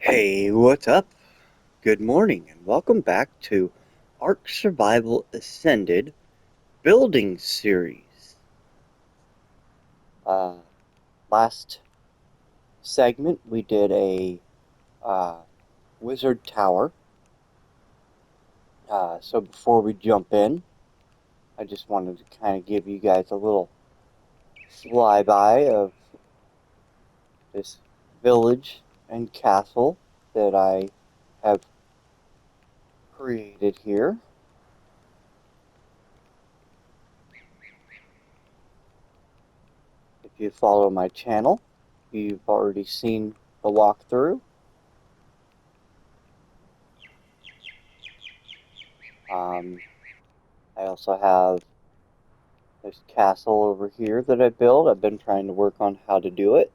Hey, what's up? Good morning, and welcome back to ARK Survival Ascended Building Series. Uh, Last segment we did a uh, wizard tower. So before we jump in, I just wanted to kind of give you guys a little flyby of this village and castle that I have created here. If you follow my channel, you've already seen the walkthrough. Um, I also have this castle over here that I built. I've been trying to work on how to do it.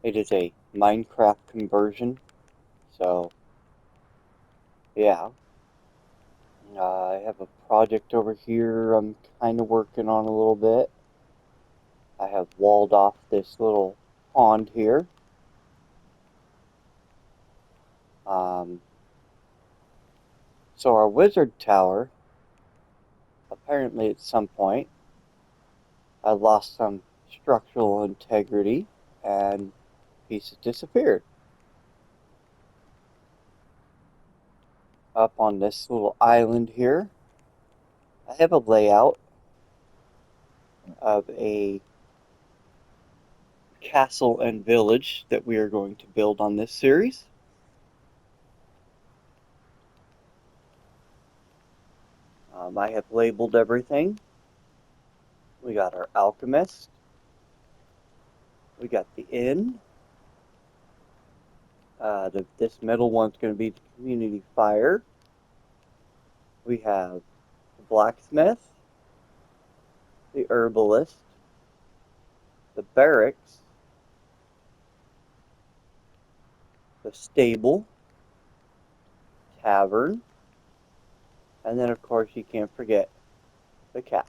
It is a Minecraft conversion, so yeah. I have a project over here I'm kind of working on a little bit. I have walled off this little pond here. Um, so our wizard tower, apparently at some point, I lost some structural integrity and pieces disappeared. Up on this little island here, I have a layout of a castle and village that we are going to build on this series. I have labeled everything. We got our alchemist. We got the inn. This middle one's going to be the community fire. We have the blacksmith, the herbalist, the barracks, the stable, tavern, and then of course you can't forget the castle.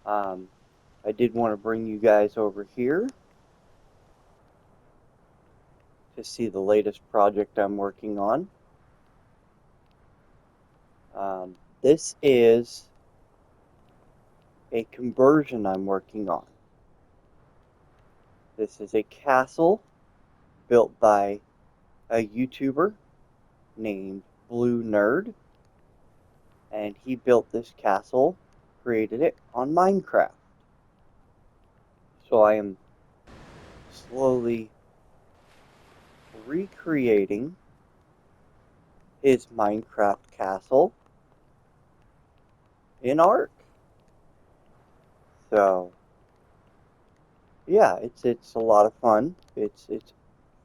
Um, I did want to bring you guys over here to see the latest project I'm working on. This is a conversion I'm working on. This is a castle built by a YouTuber named Blue Nerd, and he built this castle, created it on Minecraft. So I am slowly recreating his Minecraft castle in ARK. So yeah, it's a lot of fun. It's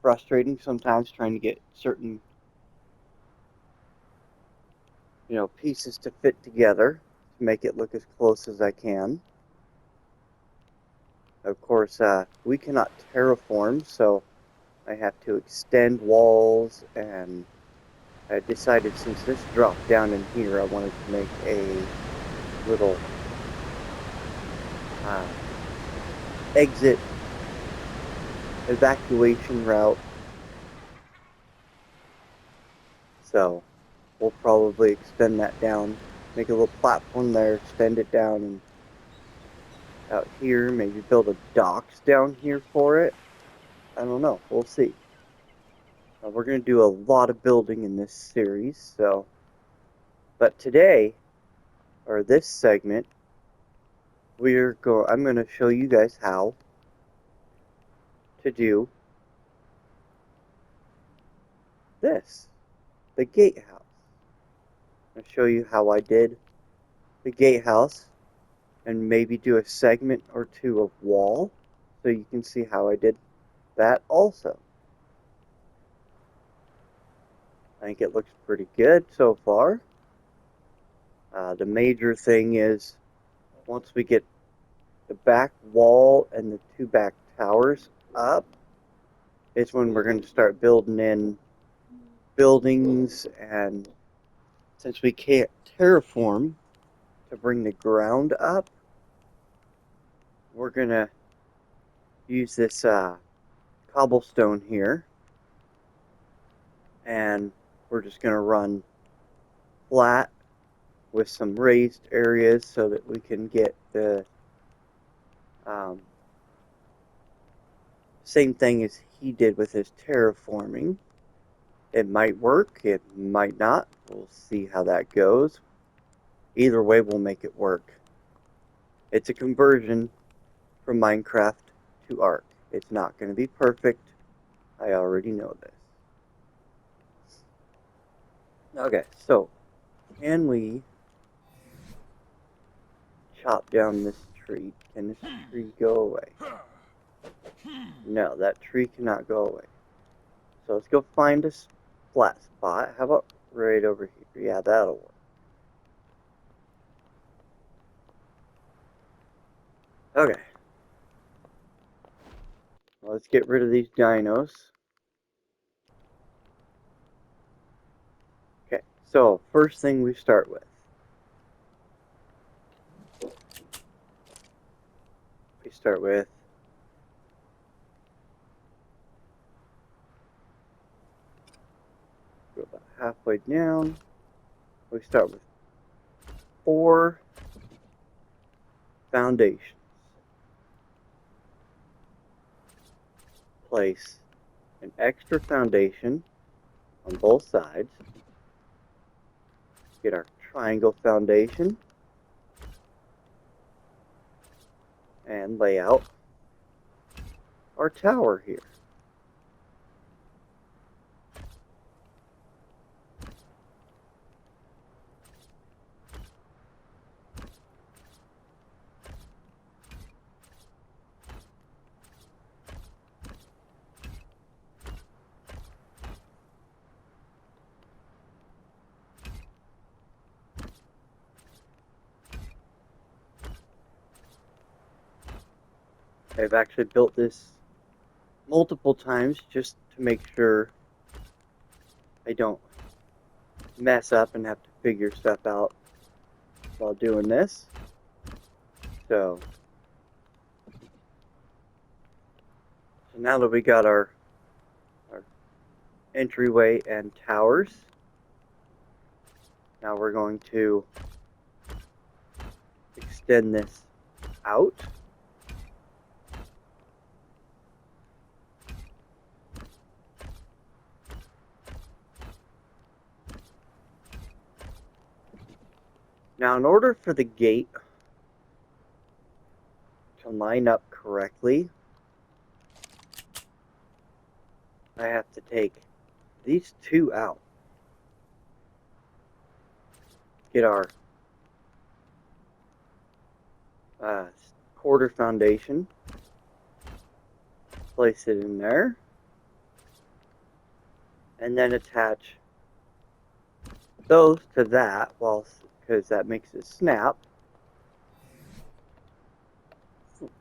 frustrating sometimes trying to get certain pieces to fit together to make it look as close as I can. Of course, we cannot terraform, so I have to extend walls, and I decided since this dropped down in here, I wanted to make a little uh, exit evacuation route. So we'll probably extend that down, make a little platform there, extend it down, and out here, maybe build a docks down here for it. I don't know. We'll see. We're going to do a lot of building in this series, so. But today, or this segment, I'm going to show you guys how to do this, the gatehouse. I'll show you how I did the gatehouse, and maybe do a segment or two of wall, so you can see how I did that also. I think it looks pretty good so far. The major thing is, once we get the back wall and the two back towers up, is when we're going to start building in buildings. And since we can't terraform to bring the ground up, we're going to use this cobblestone here. And we're just going to run flat with some raised areas so that we can get the same thing as he did with his terraforming. It might work, it might not. We'll see how that goes. Either way, we'll make it work. It's a conversion from Minecraft to ARK. It's not going to be perfect. I already know this. Okay, so can we chop down this tree? Can this tree go away? No, that tree cannot go away. So let's go find a flat spot. How about right over here? Yeah, that'll work. Okay. Well, let's get rid of these dinos. Okay, so first thing we start with. We start with go about halfway down. We start with 4 foundations. Place an extra foundation on both sides. Get our triangle foundation and lay out our tower here. I've actually built this multiple times just to make sure I don't mess up and have to figure stuff out while doing this. So now that we got our entryway and towers, now we're going to extend this out. Now, in order for the gate to line up correctly, I have to take these 2 out. Get our quarter foundation, place it in there, and then attach those to that, because that makes it snap.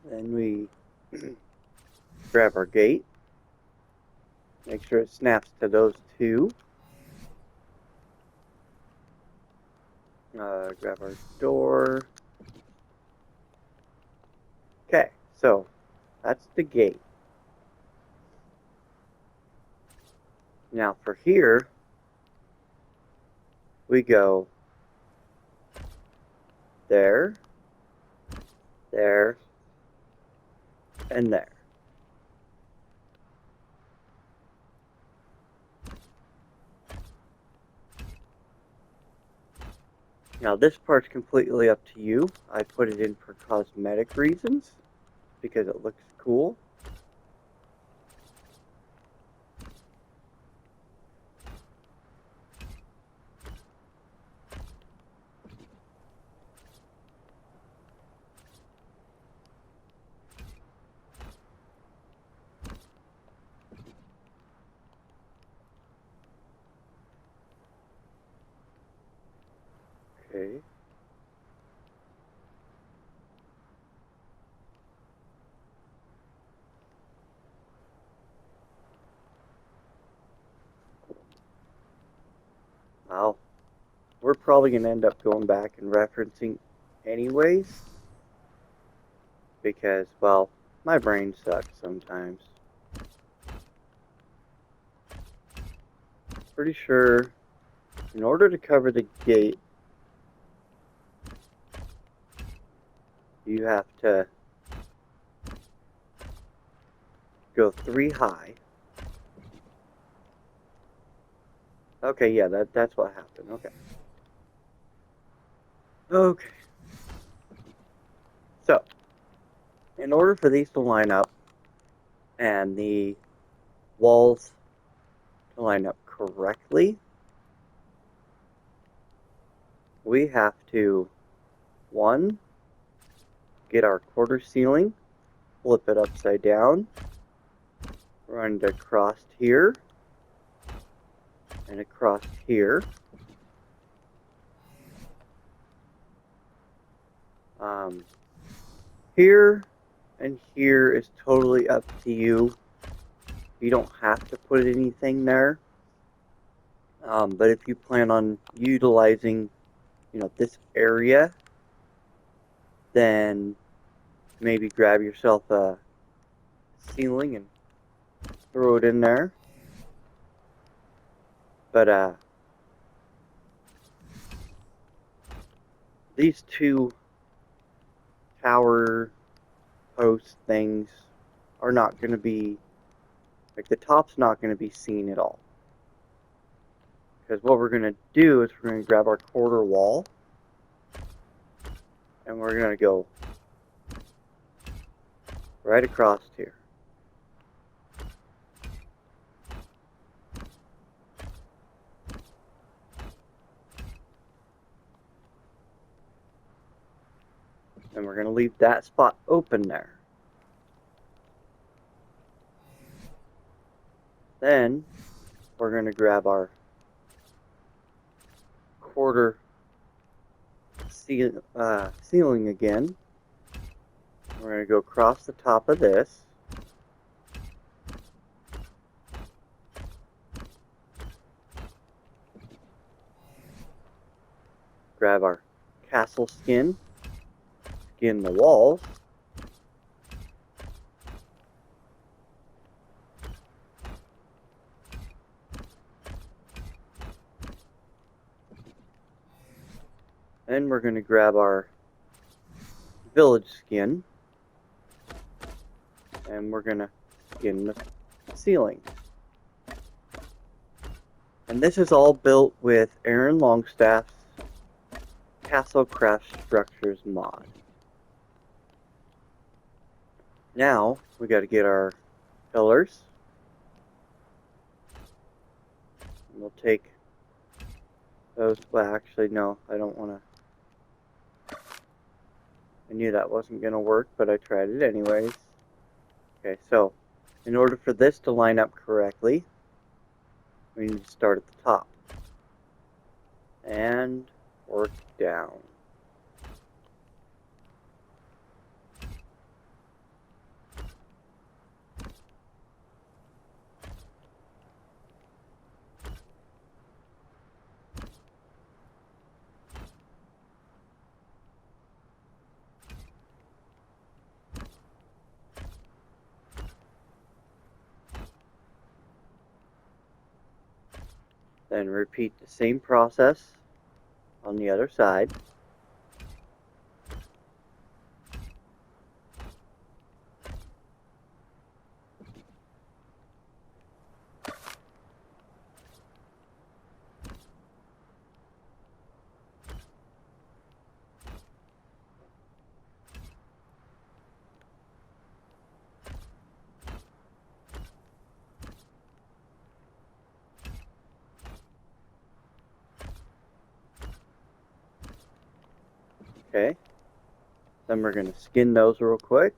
Then we grab our gate, make sure it snaps to those 2. Grab our door. Okay, so that's the gate. Now for here, we go there, there, and there. Now this part's completely up to you. I put it in for cosmetic reasons because it looks cool. Okay. Well, we're probably going to end up going back and referencing anyways. Because, well, my brain sucks sometimes. pretty sure in order to cover the gate, you have to go 3 high. Okay, yeah, that's what happened. Okay. Okay. So, in order for these to line up and the walls to line up correctly, we have to, one, get our quarter ceiling, flip it upside down, run it across here, and across here. Here and here is totally up to you. You don't have to put anything there. But if you plan on utilizing, this area, then maybe grab yourself a ceiling and throw it in there. But these two tower post things are not going to be, like, the top's not going to be seen at all. Because what we're going to do is we're going to grab our quarter wall and we're going to go right across here. And we're going to leave that spot open there. Then we're going to grab our quarter ceiling again. We're going to go across the top of this. Grab our castle skin, skin the walls. Then we're going to grab our village skin and we're going to skin the ceiling. And this is all built with Aaron Longstaff's Castle Craft Structures mod. Now we got to get our pillars. And we'll take those. Well, actually, no, I don't want to. I knew that wasn't going to work, but I tried it anyways. Okay, so in order for this to line up correctly, we need to start at the top and work down. Then repeat the same process on the other side. Okay, then we're going to skin those real quick.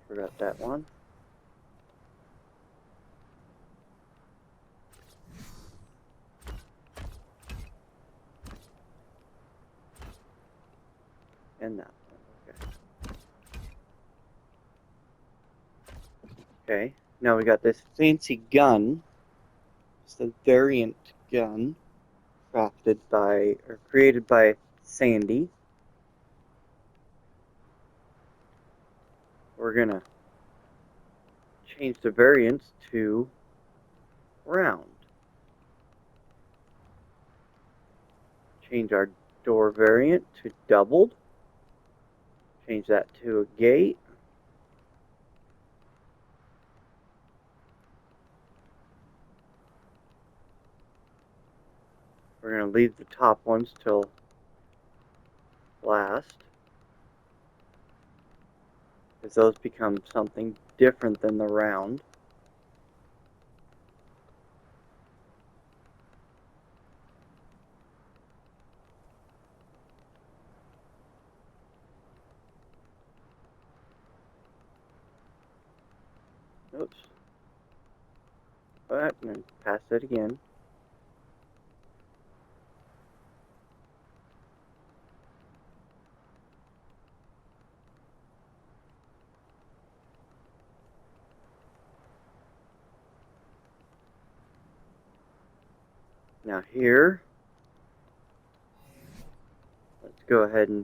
Forgot that one. And that one. Okay. Now we got this fancy gun. It's the variant gun crafted by or created by Sandy. We're gonna change the variants to round. Change our door variant to doubled. Change that to a gate. We're going to leave the top ones till last, because those become something different than the round. Oops. Alright, I'm going to pass it again. Now here, let's go ahead and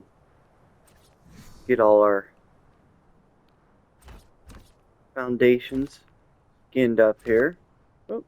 get all our foundations skinned up here. Oh.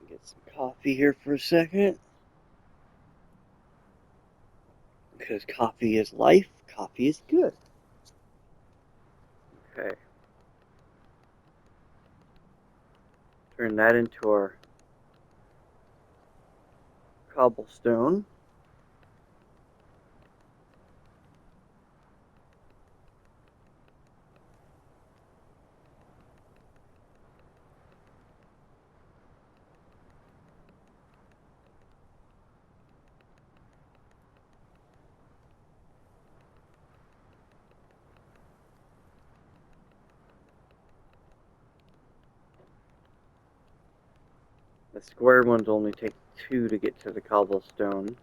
Get some coffee here for a second. Because coffee is life, coffee is good. Okay. Turn that into our cobblestone. The square ones only take 2 to get to the cobblestone,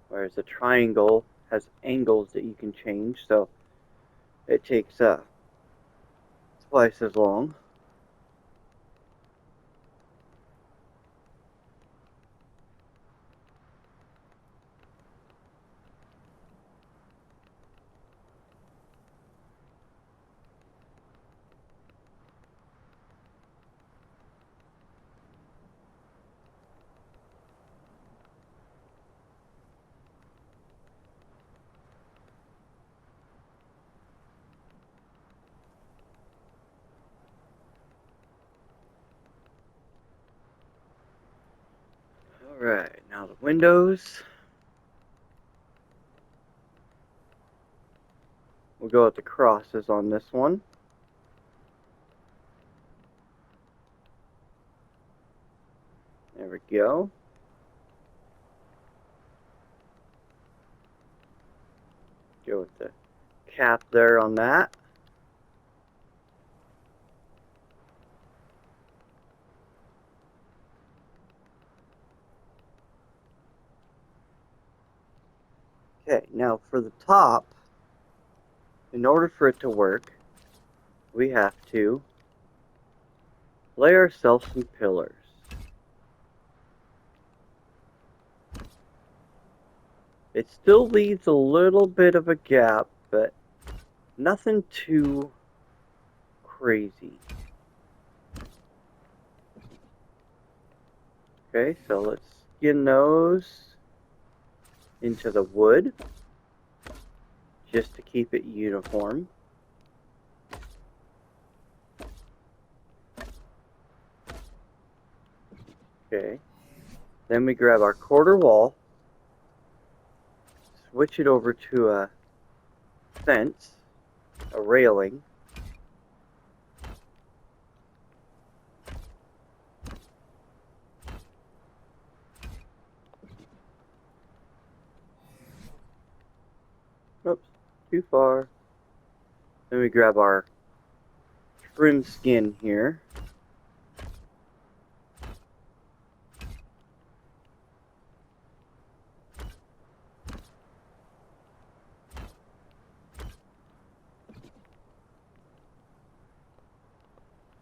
whereas the triangle has angles that you can change, so it takes twice as long. Alright, now the windows. We'll go with the crosses on this one. There we go. Go with the cap there on that. Okay, now for the top, in order for it to work, we have to lay ourselves some pillars. It still leaves a little bit of a gap, but nothing too crazy. Okay, so let's skin those into the wood just to keep it uniform. Okay, then we grab our quarter wall, switch it over to a fence, a railing. Oops, too far. Then we grab our trim skin here.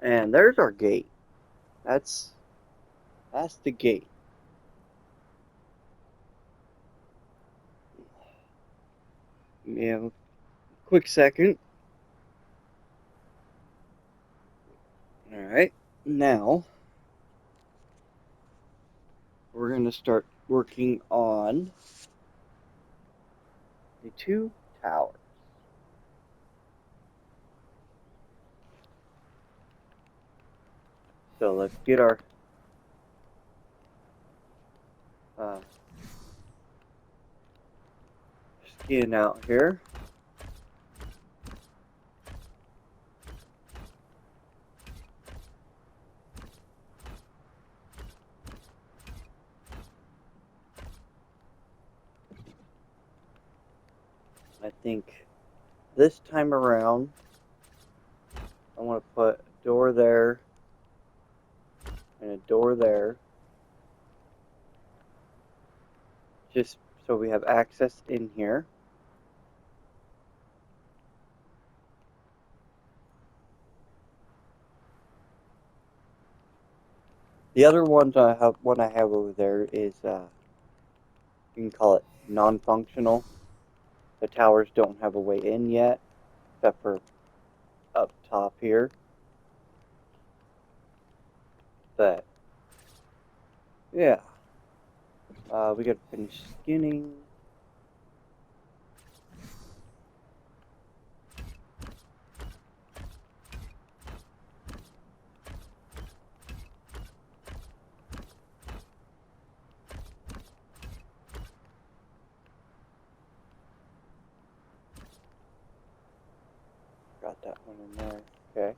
And there's our gate. That's the gate. Yeah, quick second. Alright, now we're going to start working on the 2 towers. So let's get our skin out here. I think this time around I want to put a door there and a door there, just so we have access in here. The other one I have over there is you can call it non-functional. The towers don't have a way in yet, except for up top here. But yeah, we got to finish skinning. Got that one in there. Okay.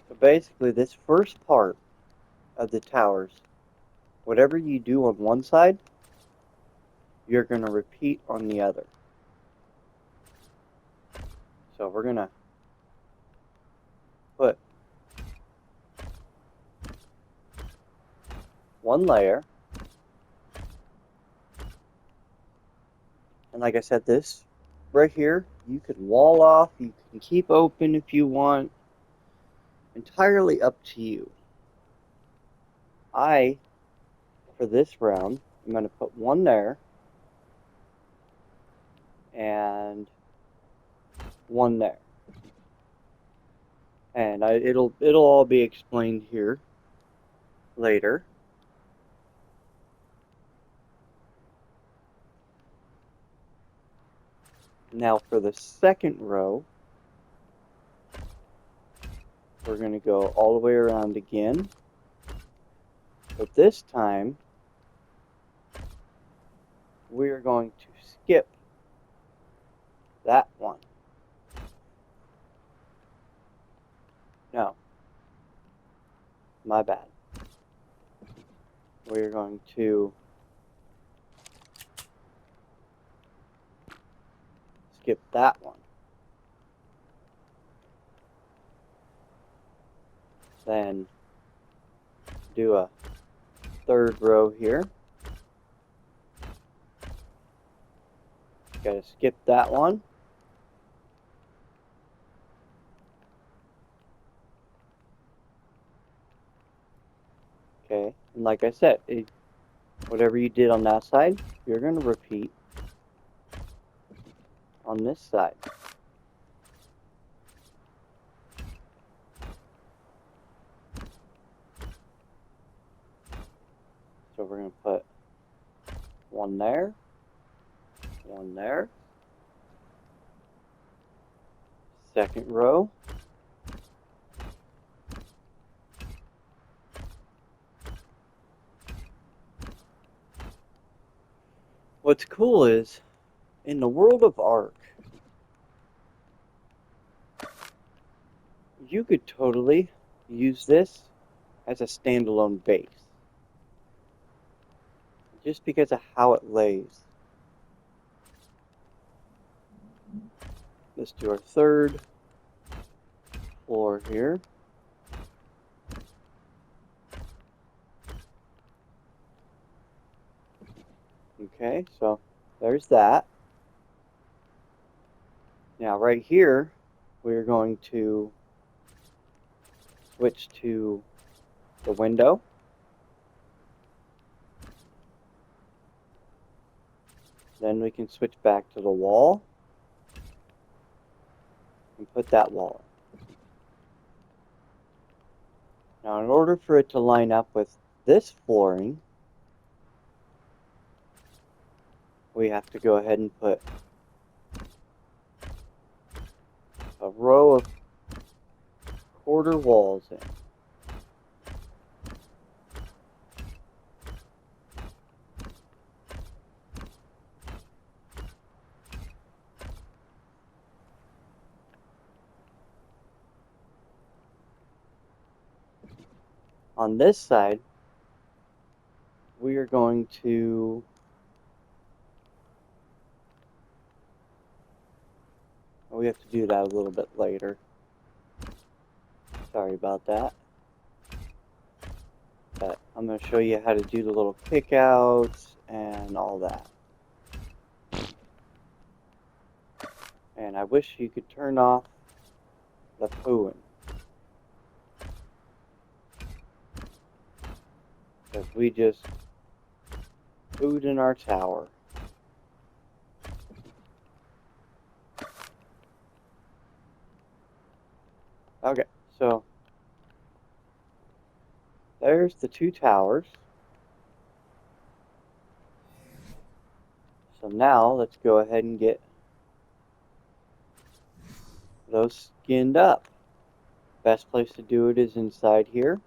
So basically, this first part of the towers, whatever you do on one side, you're going to repeat on the other. So we're going to put one layer. And like I said, this right here, you can wall off, you can keep open if you want. Entirely up to you. For this round, I'm going to put one there and one there. And it'll all be explained here later. Now for the second row, we're going to go all the way around again. But this time, we are going to skip that one. No, my bad. We're going to skip that one. Then do a third row here. Gotta skip that one. Okay, and like I said, whatever you did on that side, you're going to repeat on this side. So we're going to put one there, one there, second row, what's cool is, in the world of ARK, you could totally use this as a standalone base, just because of how it lays. Let's do our third floor here. Okay, so there's that. Now right here, we're going to switch to the window. Then we can switch back to the wall and put that wall in. Now in order for it to line up with this flooring, we have to go ahead and put a row of quarter walls in. On this side, we are going to we have to do that a little bit later. Sorry about that. But I'm going to show you how to do the little kickouts and all that. And I wish you could turn off the pooing, because we just pooed in our tower. Okay, so there's the two towers. So now let's go ahead and get those skinned up. Best place to do it is inside here.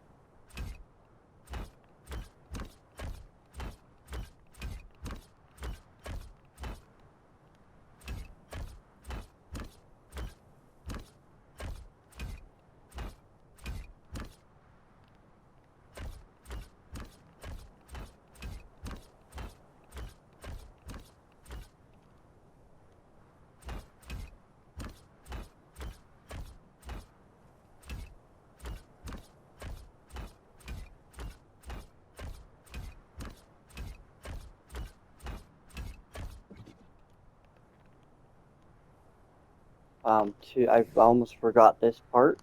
I almost forgot this part.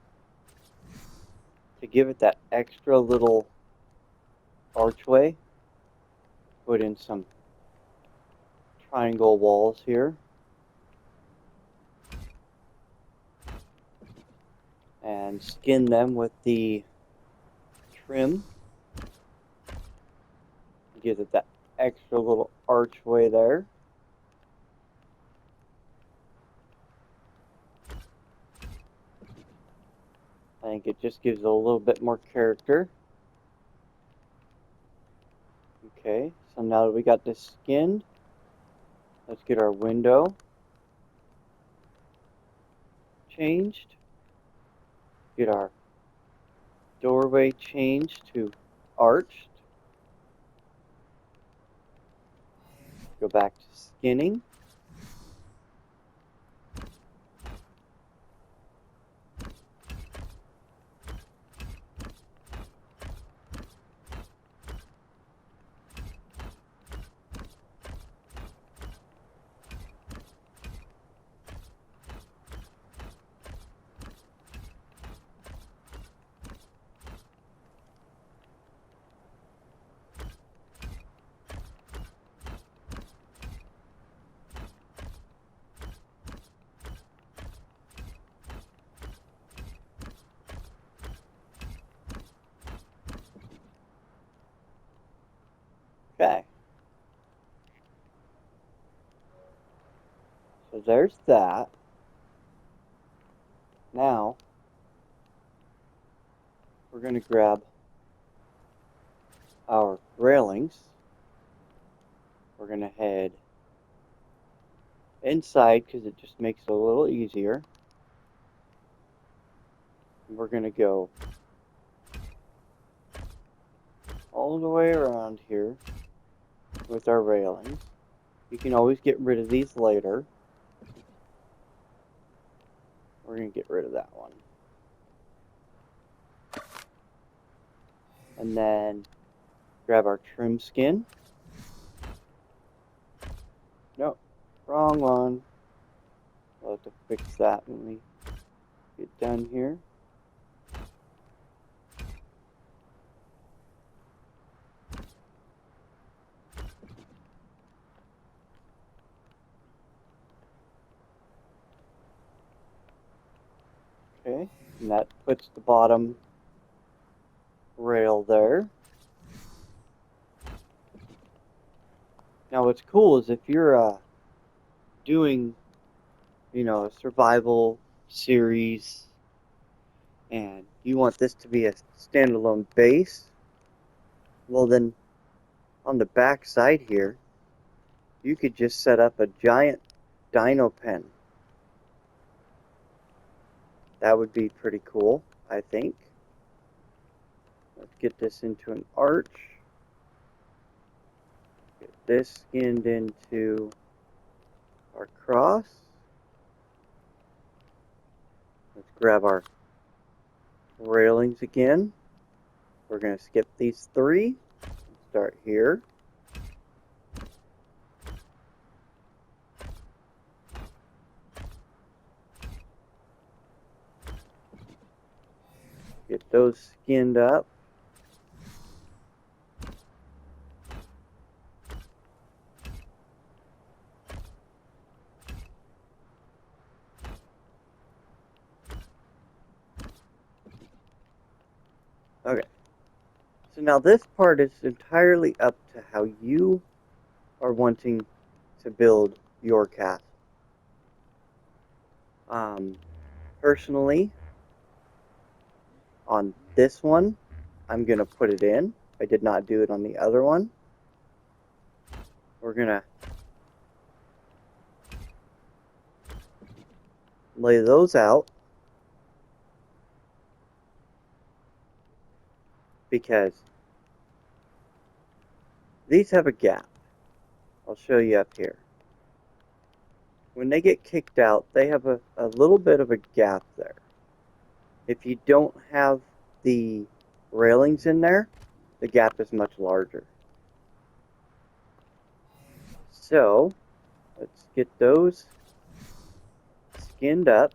To give it that extra little archway, put in some triangle walls here. And skin them with the trim. Gives it that extra little archway there. I think it just gives it a little bit more character. Okay, so now that we got this skinned, let's get our window changed. Get our doorway changed to arched. Go back to skinning. Okay. So there's that. Now, we're going to grab our railings. We're going to head inside because it just makes it a little easier. We're going to go all the way around here with our railings. You can always get rid of these later. We're going to get rid of that one. And then grab our trim skin. Nope, wrong one. We'll have to fix that when we get done here. Okay, and that puts the bottom rail there. Now what's cool is if you're doing, a survival series and you want this to be a standalone base, well then on the back side here, you could just set up a giant dino pen. That would be pretty cool, I think. Let's get this into an arch. Get this skinned into our cross. Let's grab our railings again. We're going to skip these 3. Start here. Get those skinned up. Okay. So now this part is entirely up to how you are wanting to build your castle. Personally, on this one, I'm going to put it in. I did not do it on the other one. We're going to lay those out because these have a gap. I'll show you up here. When they get kicked out, they have a little bit of a gap there. If you don't have the railings in there, the gap is much larger. So, let's get those skinned up.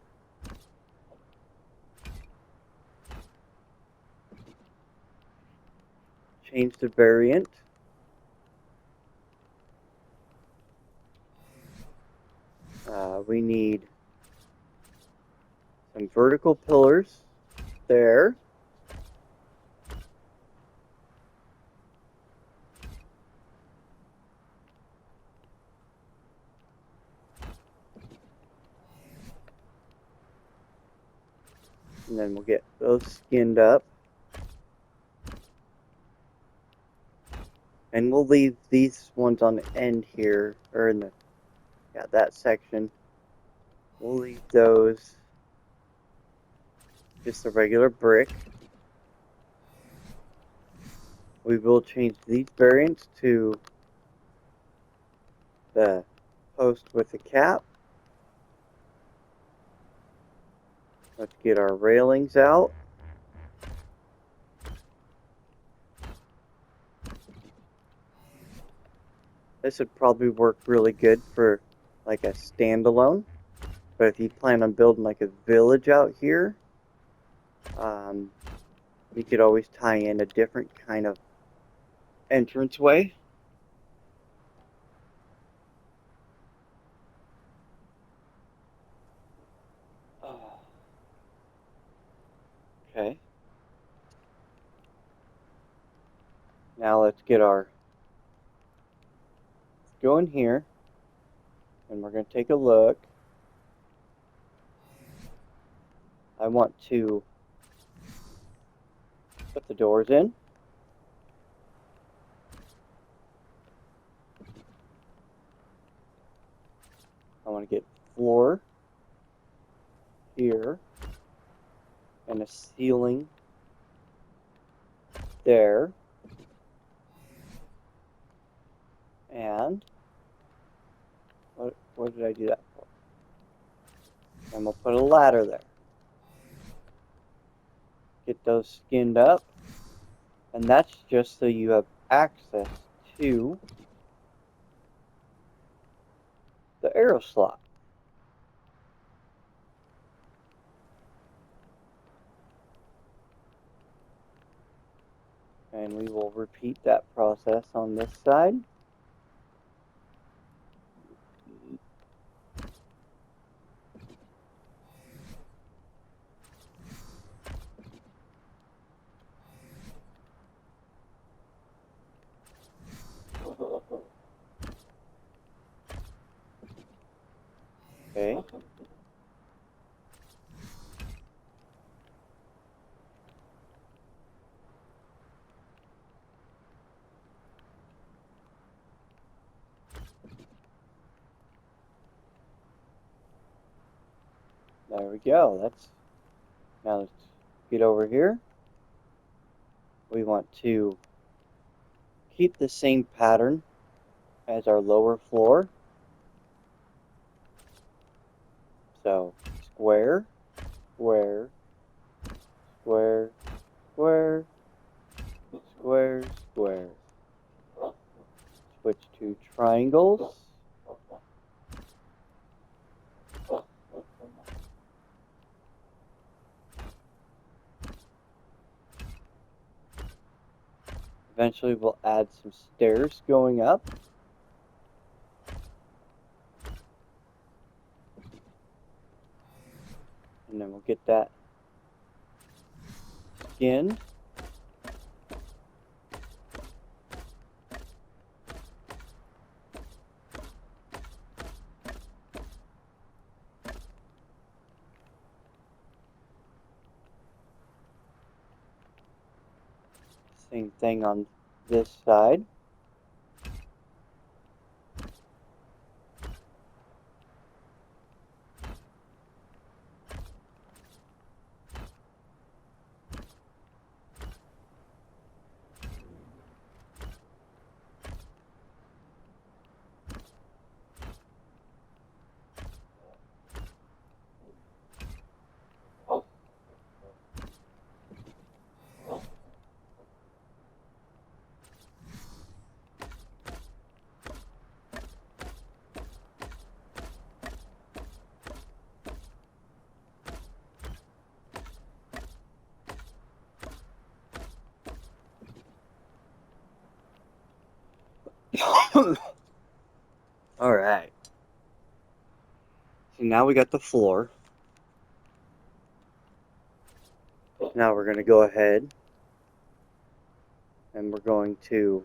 Change the variant. We need some vertical pillars there. And then we'll get those skinned up. And we'll leave these ones on the end here, or in that section. We'll leave those just a regular brick. We will change these variants to the post with the cap. Let's get our railings out. This would probably work really good for like a standalone. But if you plan on building like a village out here, you could always tie in a different kind of entranceway. Okay. Now let's go in here, and we're going to take a look. I want to put the doors in. I want to get floor here and a a ceiling there. And what did I do that for? I'm going to put a ladder there. Get those skinned up. And that's just so you have access to the arrow slot. And we will repeat that process on this side. Okay. There we go. Now let's get over here. We want to keep the same pattern as our lower floor. So square, square, square, square, square, square. Switch to triangles. Eventually we'll add some stairs going up. And then we'll get that skinned. Same thing on this side. Alright. So now we got the floor. Now we're going to go ahead and we're going to,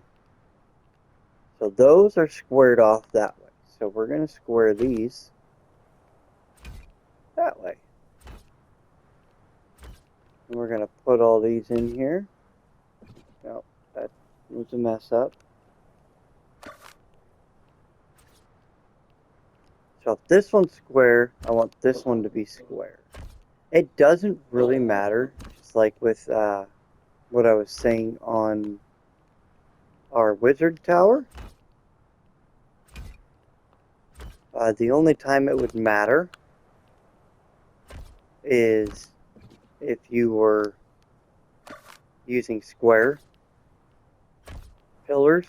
so those are squared off that way. So we're going to square these that way. And we're going to put all these in here. Nope, that was a mess up. So if this one's square, I want this one to be square. It doesn't really matter, just like with what I was saying on our wizard tower. The only time it would matter is if you were using square pillars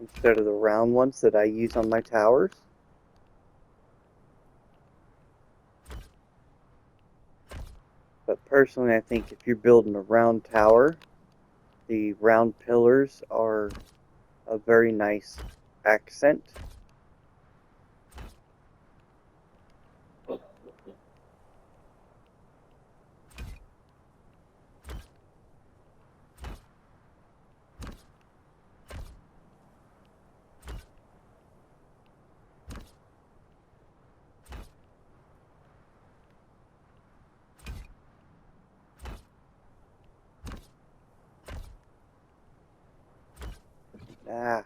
instead of the round ones that I use on my towers. But personally, I think if you're building a round tower, the round pillars are a very nice accent. Ah.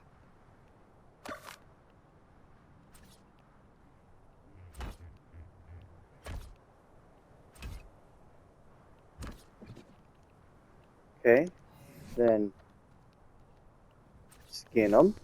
Okay, then skin them.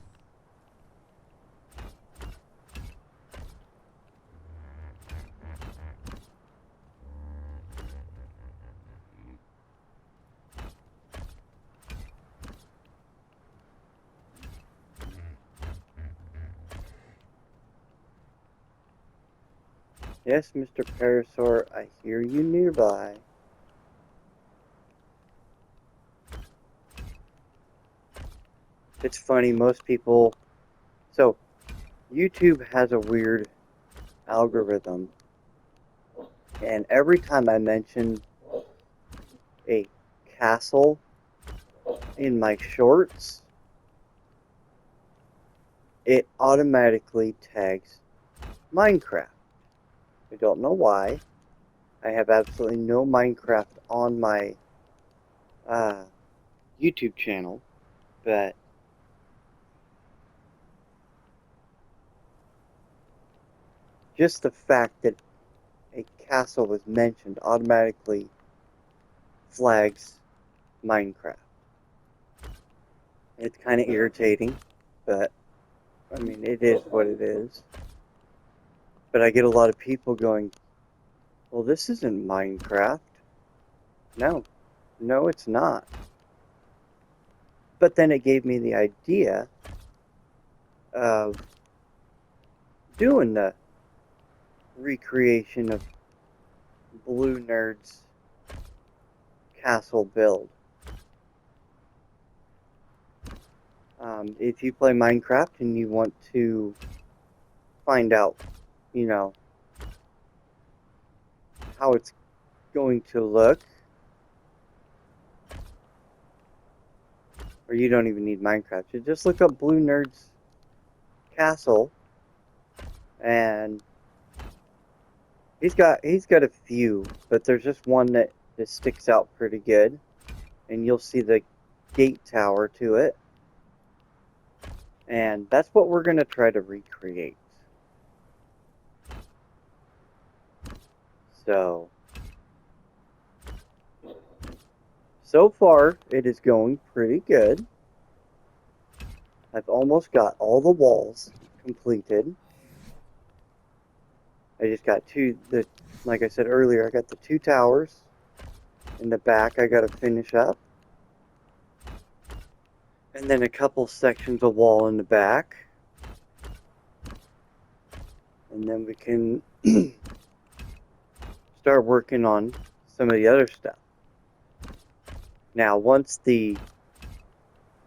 Yes, Mr. Parasaur, I hear you nearby. It's funny, most people... So, YouTube has a weird algorithm, and every time I mention a castle in my shorts, it automatically tags Minecraft. I don't know why. I have absolutely no Minecraft on my YouTube channel, but just the fact that a castle was mentioned automatically flags Minecraft. It's kind of irritating, but I mean, it is what it is. But I get a lot of people going, well, this isn't Minecraft. No, no, it's not. But then it gave me the idea of doing the recreation of Blue Nerd's castle build. If you play Minecraft and you want to find out, you know, how it's going to look, or you don't even need Minecraft, you just look up Blue Nerd's castle, and he's got a few, but there's just one that just sticks out pretty good, and you'll see the gate tower to it, and that's what we're gonna try to recreate. So far it is going pretty good. I've almost got all the walls completed. I just got like I said earlier, I got the two towers in the back I gotta finish up. And then a couple sections of wall in the back. And then we can start working on some of the other stuff. Now, once the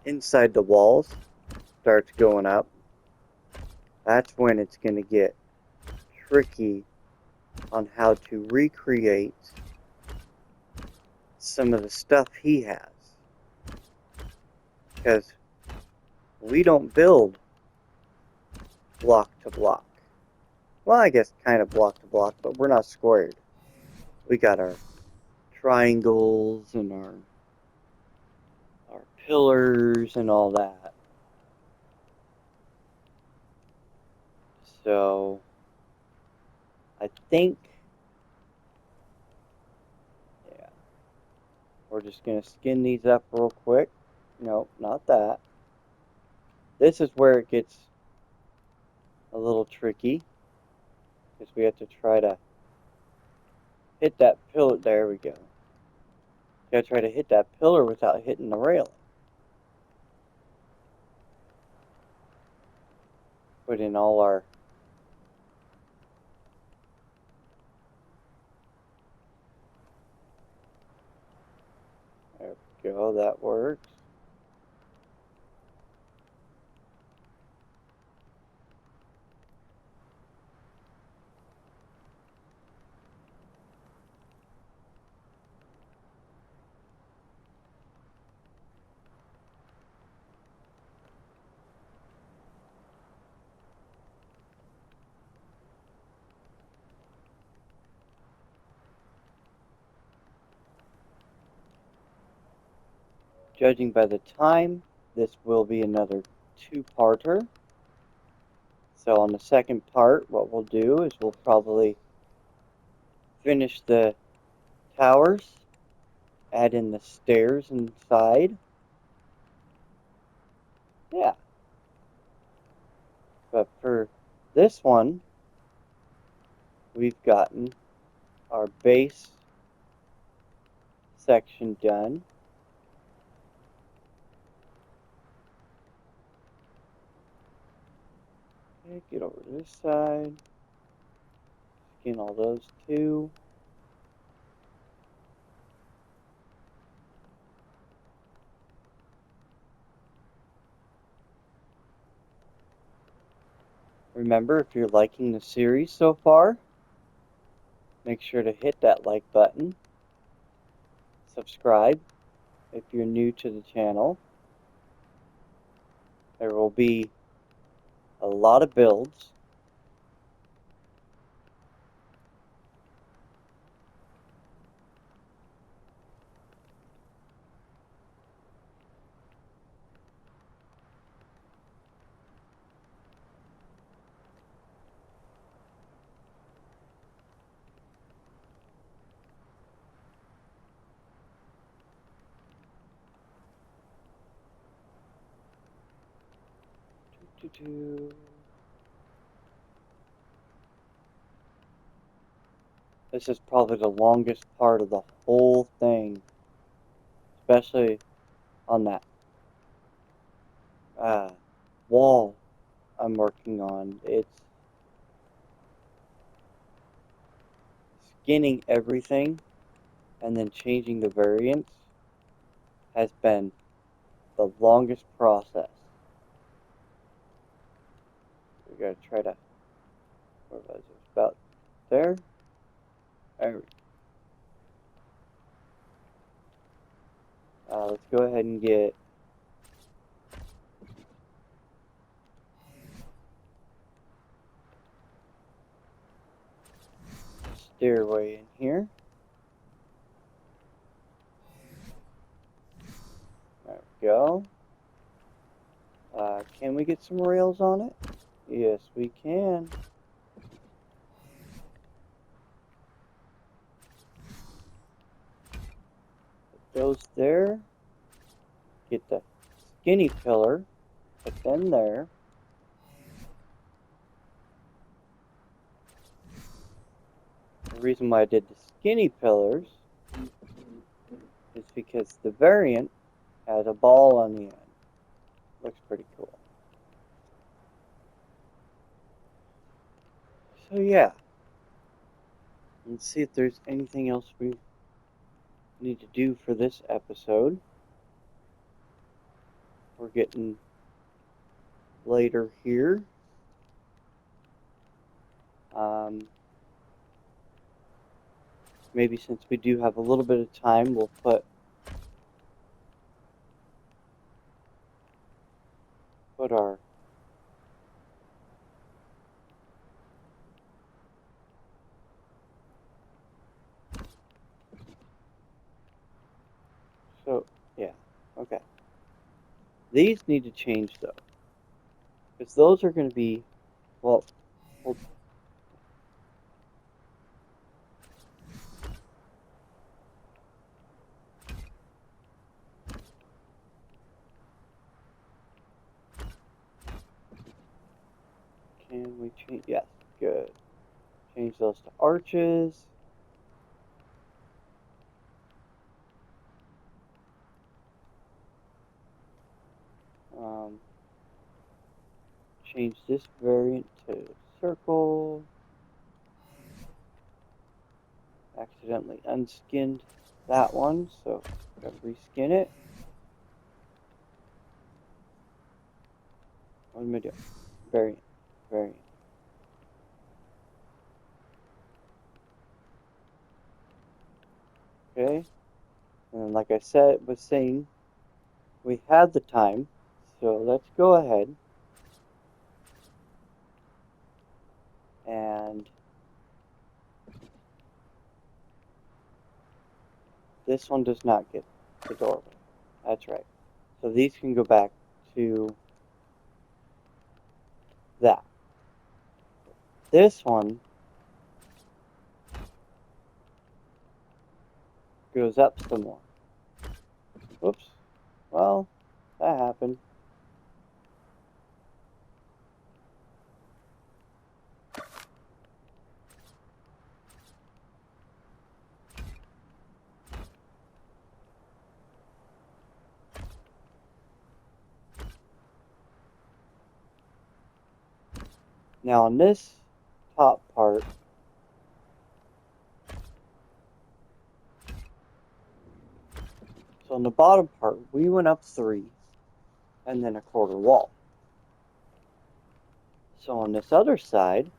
inside the walls starts going up, that's when it's going to get tricky on how to recreate some of the stuff he has. Because we don't build block to block. Well, I guess kind of block to block, but we're not squared. We got our triangles and our pillars and all that. So I think, yeah, we're just going to skin these up real quick. No, not that. This is where it gets a little tricky, because we have to try to hit that pillar. There we go. You gotta try to hit that pillar without hitting the railing. Put in all our there we go, that works. Judging by the time, this will be another two-parter. So on the second part, what we'll do is we'll probably finish the towers add in the stairs inside. Yeah. But for this one, we've gotten our base section done. Okay, get over to this side. Skin all those too. Remember, if you're liking the series so far, make sure to hit that like button. Subscribe if you're new to the channel. There will be a lot of builds. This is probably the longest part of the whole thing, especially on that wall I'm working on. It's skinning everything and then changing the variants has been the longest process. We gotta try to, where was it? About there? There we go. Let's go ahead and get a stairway in here. There we go. Can we get some rails on it? Yes, we can. Put those there. Get the skinny pillar. Put them there. The reason why I did the skinny pillars is because the variant has a ball on the end. Looks pretty cool. So yeah, let's see if there's anything else we need to do for this episode. We're getting later here. Maybe since we do have a little bit of time, we'll put our yeah, okay. These need to change though, because those are going to be, well, can we change? Yes, good. Change those to arches. Change this variant to circle. Accidentally unskinned that one, so gotta reskin it. What am I doing? Variant. Okay, and like I was saying, we had the time, so let's go ahead and this one does not get the doorway. That's right. So these can go back to that. This one goes up some more. Whoops. Well, that happened. Now on this top part, so on the bottom part, we went up 3 and then a quarter wall. So on this other side,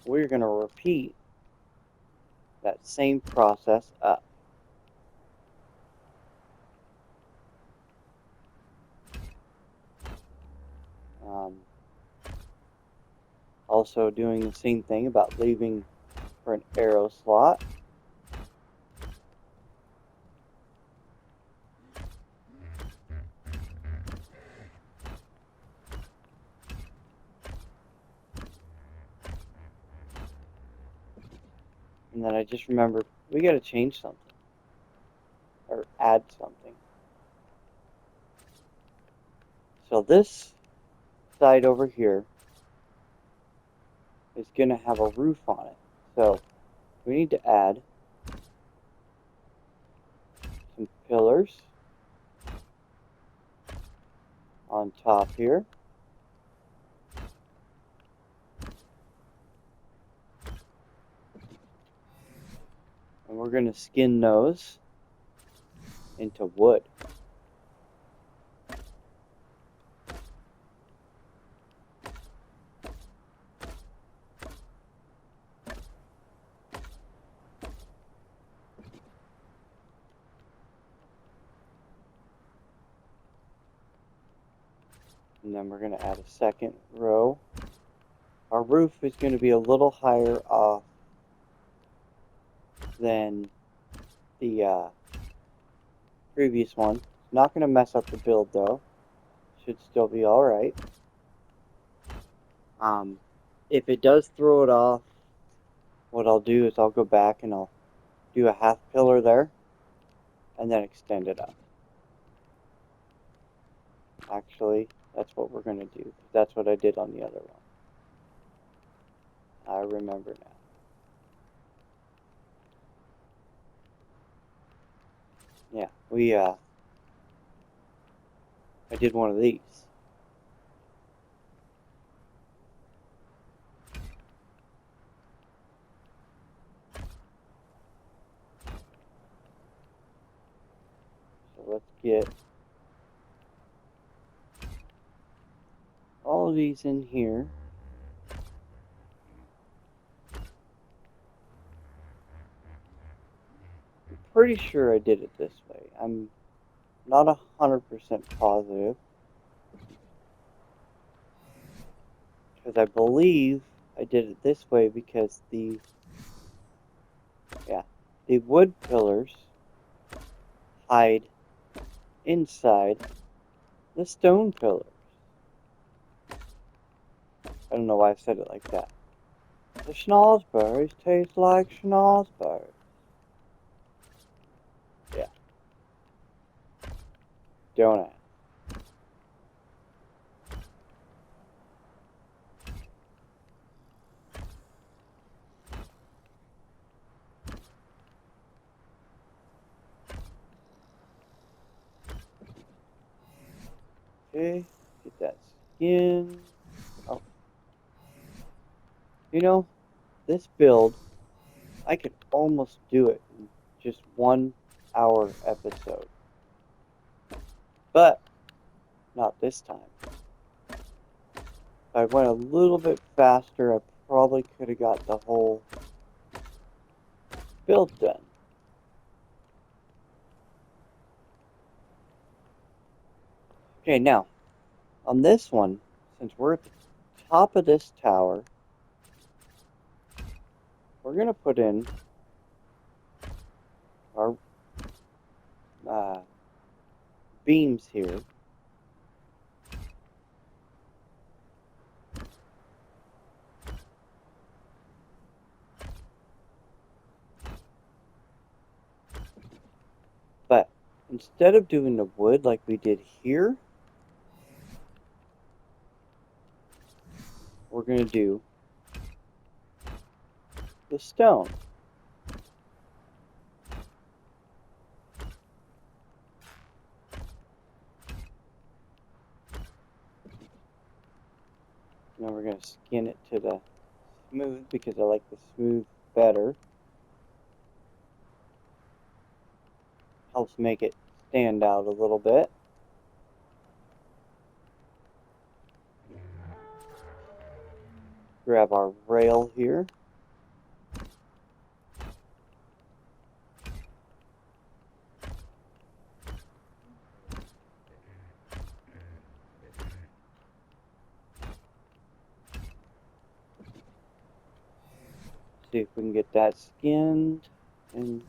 we're going to repeat that same process up. Also doing the same thing about leaving for an arrow slot. And then I just remembered we got to change something or add something. So this side over here is going to have a roof on it. So we need to add some pillars on top here. And we're going to skin those into wood. And then we're going to add a second row. Our roof is going to be a little higher off than the previous one. Not going to mess up the build though. Should still be alright. If it does throw it off, what I'll do is I'll go back and I'll do a half pillar there and then extend it up. Actually, that's what we're going to do. That's what I did on the other one. I remember now. Yeah, I did one of these. So let's get all of these in here. I'm pretty sure I did it this way. I'm not 100% positive. Because I believe I did it this way because the wood pillars hide inside the stone pillars. I don't know why I said it like that. The schnozberries taste like schnozberries. Yeah. Don't ask. Okay, get that skin. Oh. You know, this build, I could almost do it in just 1 hour episode. But, not this time. If I went a little bit faster, I probably could have got the whole build done. Okay, now, on this one, since we're at the top of this tower, we're going to put in our beams here. instead of doing the wood like we did here, we're going to do the stone. Now we're going to skin it to the smooth because I like the smooth better. Helps make it stand out a little bit. Grab our rail here. See if we can get that skinned. And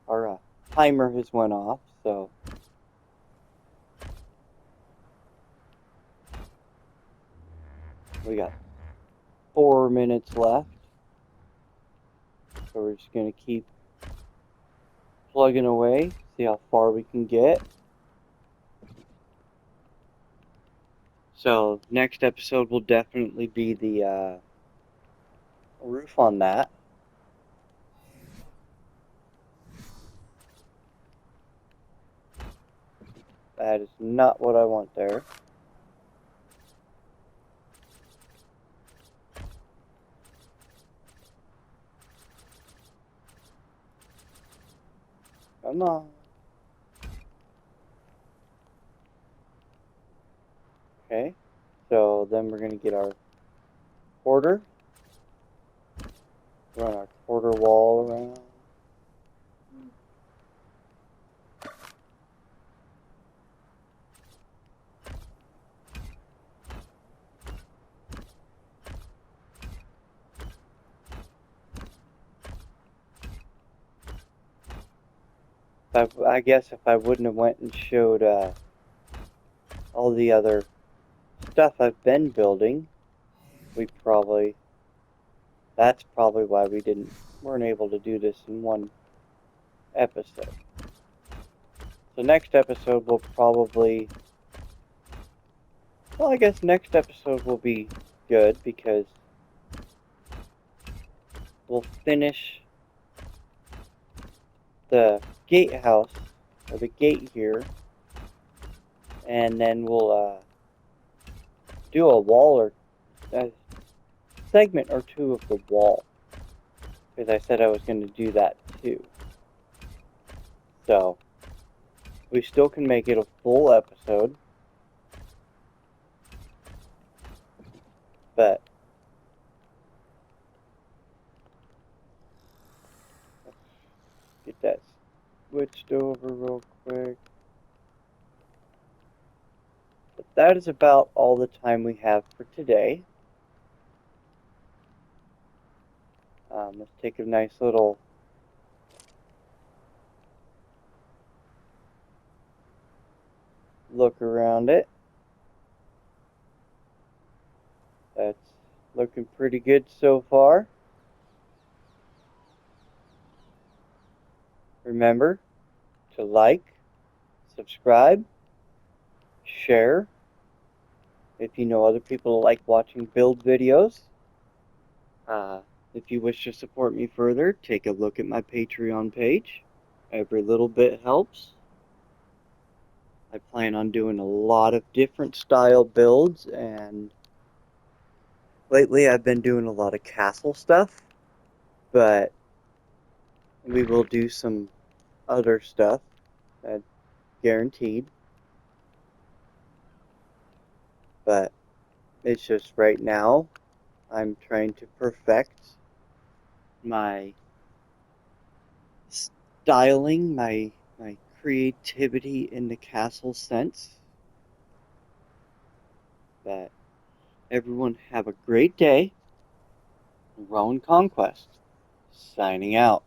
our timer has went off, so we got 4 minutes left. So we're just going to keep plugging away, see how far we can get. So next episode will definitely be the roof on that. That is not what I want there. Come on. Okay, so then we're going to get our quarter. Run our quarter wall around. I guess if I wouldn't have went and showed all the other stuff I've been building, that's probably why we weren't able to do this in one episode. So next episode will probably, well, I guess next episode will be good because we'll finish the gatehouse, or the gate here, and then we'll do a wall or a segment or two of the wall, because I said I was going to do that too. So we still can make it a full episode, but let's get that switched over real quick. But that is about all the time we have for today. Let's take a nice little look around it. That's looking pretty good so far. Remember to like, subscribe, share. If you know other people like watching build videos. If you wish to support me further, take a look at my Patreon page. Every little bit helps. I plan on doing a lot of different style builds, and lately I've been doing a lot of castle stuff, but we will do some other stuff, that's guaranteed. But it's just right now I'm trying to perfect my styling, my creativity in the castle sense. But everyone have a great day. Rowan Conquest, signing out.